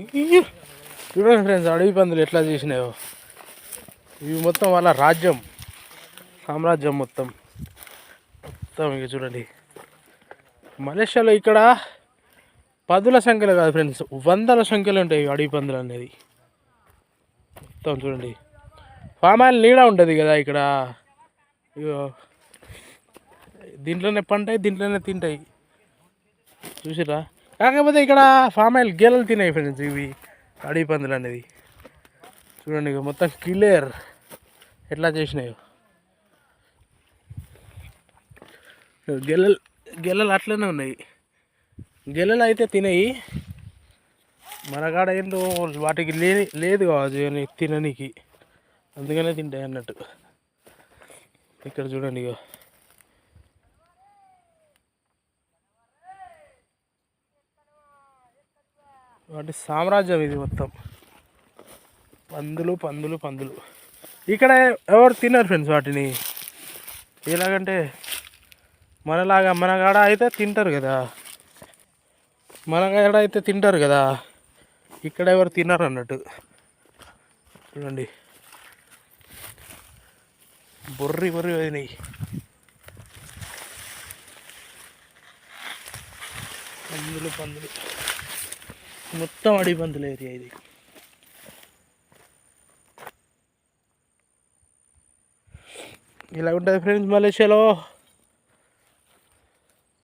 ఇయ్యో. చూడండి ఫ్రెండ్స్, అడవి పందులు ఎట్లా చేసినాయో. ఇవి మొత్తం వాళ్ళ రాజ్యం, సామ్రాజ్యం మొత్తం మొత్తం. ఇక చూడండి, మలేషియాలో ఇక్కడ పదుల సంఖ్యలో కాదు ఫ్రెండ్స్, వందల సంఖ్యలో ఉంటాయి అడవి పందులు అనేది. మొత్తం చూడండి, ఫామ్ ఆయిల్ నీడ ఉంటుంది కదా ఇక్కడ. ఇగో దీంట్లోనే పంటాయి, దీంట్లోనే తింటాయి. చూసిరా? కాకపోతే ఇక్కడ ఫామ్ ఆయిల్ గేలలు తినాయి ఫ్రెండ్స్ ఇవి అడవి పందులు అనేది. చూడండి ఇక మొత్తం క్లియర్ ఎట్లా చేసినాయో. గెల్లలు అట్లనే ఉన్నాయి. గెల్లలు అయితే తినేయి, మనగాడ ఏందో వాటికి లేదు కావచ్చు తిననీకి, అందుకనే తింటాయి అన్నట్టు. ఇక్కడ చూడండి ఇక వాటి సామ్రాజ్యం ఇది మొత్తం. పందులు పందులు పందులు. ఇక్కడ ఎవరు తినరు ఫ్రెండ్స్ వాటిని. ఎలాగంటే మనగాడ అయితే తింటారు కదా, మనగాడ అయితే తింటారు కదా, ఇక్కడ ఎవరు తినరు అన్నట్టు. చూడండి, బొర్రి పోయినాయి. పందులు మొత్తం అడవి పందుల ఏరియా ఇది. ఇలా ఉంటుంది ఫ్రెండ్స్ మలేషియాలో.